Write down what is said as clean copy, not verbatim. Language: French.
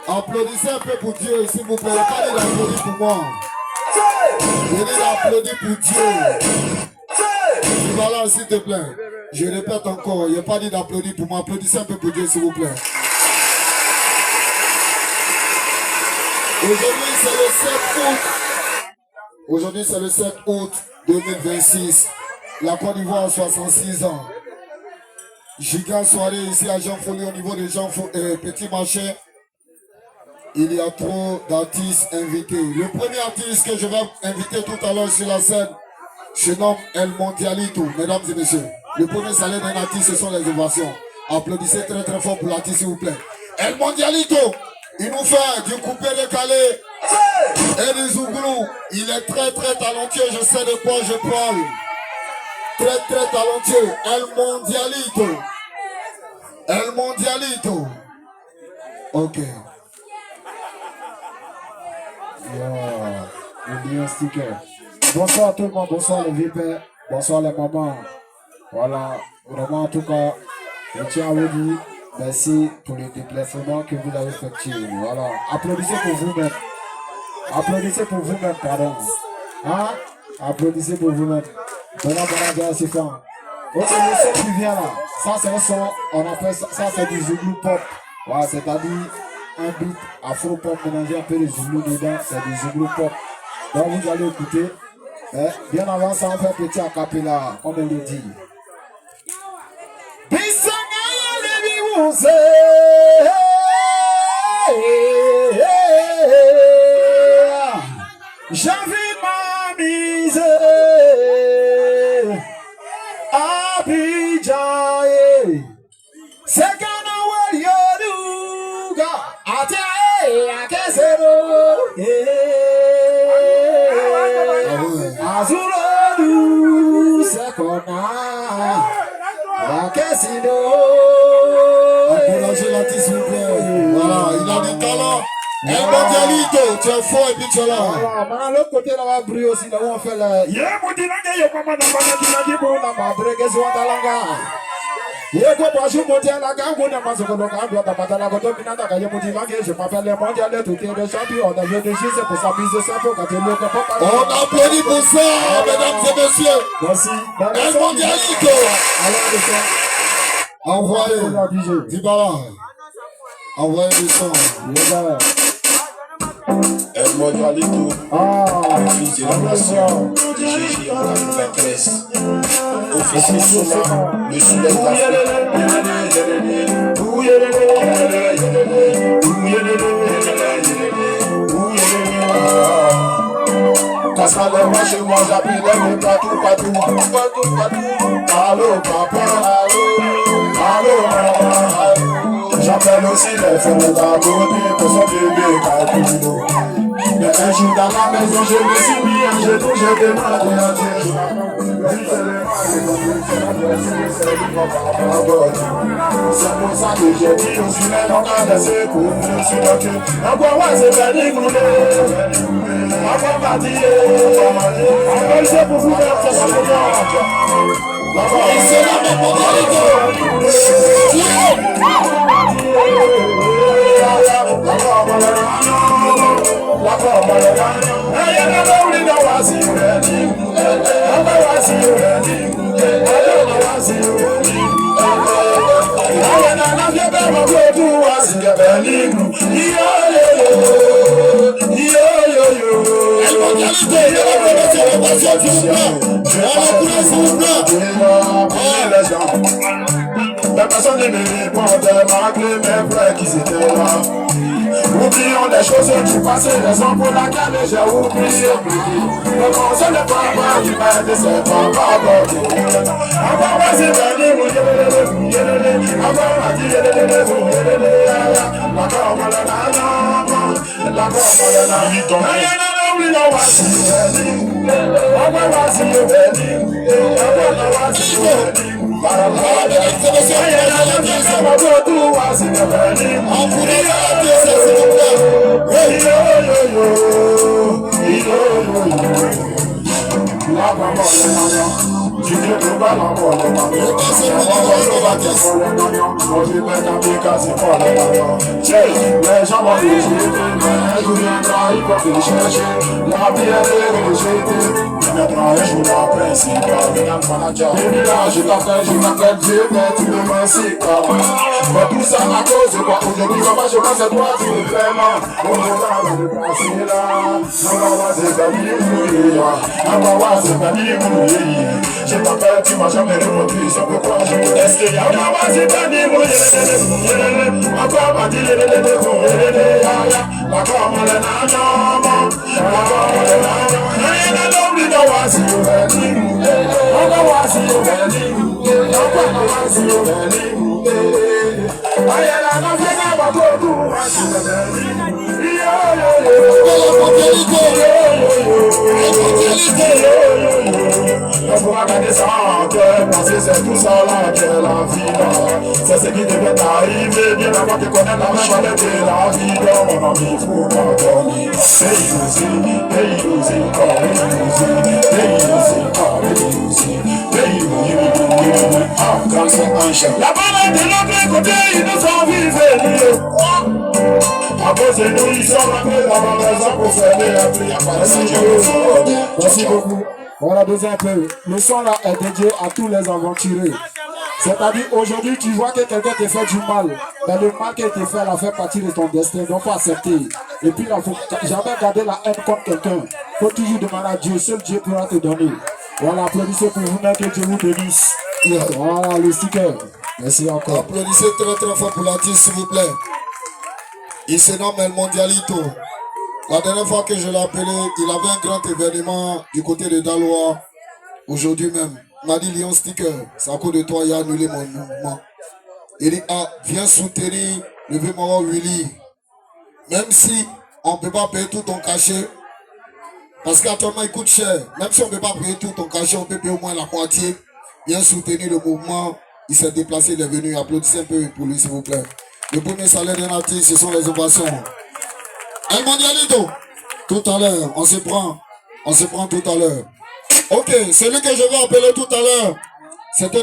Applaudissez un peu pour Dieu, s'il vous plaît. Pas d'applaudir pour moi. Venez d'applaudir pour Dieu. Voilà, s'il te plaît. Je répète encore, il n'y a pas dit d'applaudir pour moi. Applaudissez un peu pour Dieu, s'il vous plaît. Aujourd'hui, c'est le 7 août. Aujourd'hui, c'est le 7 août 2026. La Côte d'Ivoire a 66 ans. Giga soirée ici à Jean Folly au niveau de Jean Petit Marché. Il y a trop d'artistes invités. Le premier artiste que je vais inviter tout à l'heure sur la scène se nomme El Mondialito, mesdames et messieurs. Le premier salaire d'un artiste, ce sont les ovations. Applaudissez très très fort pour l'artiste, s'il vous plaît. El Mondialito, il nous fait du coupé décalé et du zouglou. Il est très très talentueux, je sais de quoi je parle. Très très talentueux. El Mondialito. El Mondialito. Ok. Yeah. Sticker. Bonsoir tout le monde, bonsoir les vieux pères, bonsoir les mamans. Voilà, vraiment en tout cas, je tiens à vous dire merci pour le déplacement que vous avez effectué. Voilà, applaudissez pour vous-même. Applaudissez pour vous-même, pardon. Hein? Applaudissez pour vous-même. Vraiment, c'est fort. Ok, le son qui vient là, ça c'est un son, on appelle ça, c'est du zouglou pop. Voilà, c'est-à-dire un beat afro-pop mélangé un peu de zouglou dedans, c'est du zouglou pop. Donc vous allez écouter. Bien avant ça, on fait un petit acapella, comme on le dit. J'avais ma mise Abidjan, c'est qu'un Yoruga, Akesero, Azuladu, c'est qu'on a, Akesino. Encouragez l'artiste, s'il vous plaît. Voilà, il a du talent. El Mondialito, tu es fort et puis tu es là. Voilà, maintenant l'autre côté là, on va briller aussi, là où on fait le. Yeah, Moutinanga, yo, maman, on a brigué sur Talanga. Yeah, quoi, pas jouer Mondialaga, on a pas ce qu'on a, on doit pas la côte, je m'appelle les Mondialais, tout est de champion, on a vu de Jésus pour sa mise de cerveau, quand il est là, on applaudit pour ça, mesdames et messieurs. Merci. El Mondialito. Envoyez, Dibala. Envoyez du son. El Mondialito, fils de la nation, Gigi en 93, officier Soma, le sud-est quand ça les voit chez moi, j'appuie les mots partout. Allô papa, allô maman. J'appelle aussi les femmes d'abonner pour son bébé Kakudo. Mais un jour dans la maison, je me suis mis à genoux, j'ai demandé à Dieu. C'est pour ça que j'ai dit, on suit les noms à laisser pour nous sur le cul. Encore ouais, c'est béni, vous encore partir. Encore c'est pour vous faire, c'est pas pour moi. C'est la même Mondialito. La personne ne me répondait malgré mes frères qui étaient là. Oublions les choses du passé, raison pour laquelle j'ai oublié. Le conseil de papa qui m'a dit c'est pas abordé. Avant vas-y venir, avant vas-y Tu ne peux pas l'envoyer, ma mère. Les gens vont les jeter, mais je viendrai, il faut les chercher. La vie est rejetée. Maintenant, un jour après, c'est pas le manager. Et là, je t'appelle Dieu, mais tu ne me sais pas. Mais tout ça à cause de quoi? Aujourd'hui, maman, je pense à toi, tu me fais mal. On est dans le passé là. Maman, c'est ta vie, maman, c'est ta vie, je t'appelle, tu m'as jamais répondu, c'est pourquoi je me laisse. Maman, c'est ta vie, encore m'a dit, la comme le nana, la comme le nana. C'est tout ça là que la vie. C'est ce qui devait arriver bien avant de connaître la même année de la vie. Mon ami, faut pas dormir. La balle de l'autre côté, ils nous ont vivés. À cause de nous, ils sont rentrés dans la maison pour faire des prières. Merci beaucoup. Voilà, deuxième peu. Le son là est dédié à tous les aventuriers. C'est-à-dire, aujourd'hui, tu vois que quelqu'un te fait du mal. Mais le mal qu'il te fait, là, fait partie de ton destin. Donc, faut accepter. Et puis, là, faut jamais garder la haine contre quelqu'un. Faut toujours demander à Dieu. Seul Dieu pourra te donner. Voilà, applaudissez pour vous, que Dieu vous bénisse. Voilà, le sticker. Merci encore. Applaudissez très très fort pour l'artiste, s'il vous plaît. Il se nomme El Mondialito. La dernière fois que je l'ai appelé, il avait un grand événement du côté de Daloa. Aujourd'hui même. Il m'a dit, Lion Sticker, c'est à cause de toi, il a annulé mon mouvement. Il dit, ah, viens soutenir le vieux Moro Willy. Même si on ne peut pas payer tout ton cachet, parce qu'actuellement il coûte cher. Même si on ne peut pas payer tout ton cachet, on peut payer au moins la moitié. Viens soutenir le mouvement. Il s'est déplacé, il est venu. Applaudissez un peu pour lui, s'il vous plaît. Le premier salaire d'un artiste, ce sont les ovations. El Mondialito, tout à l'heure, on se prend tout à l'heure. Ok, celui que je vais appeler tout à l'heure, c'était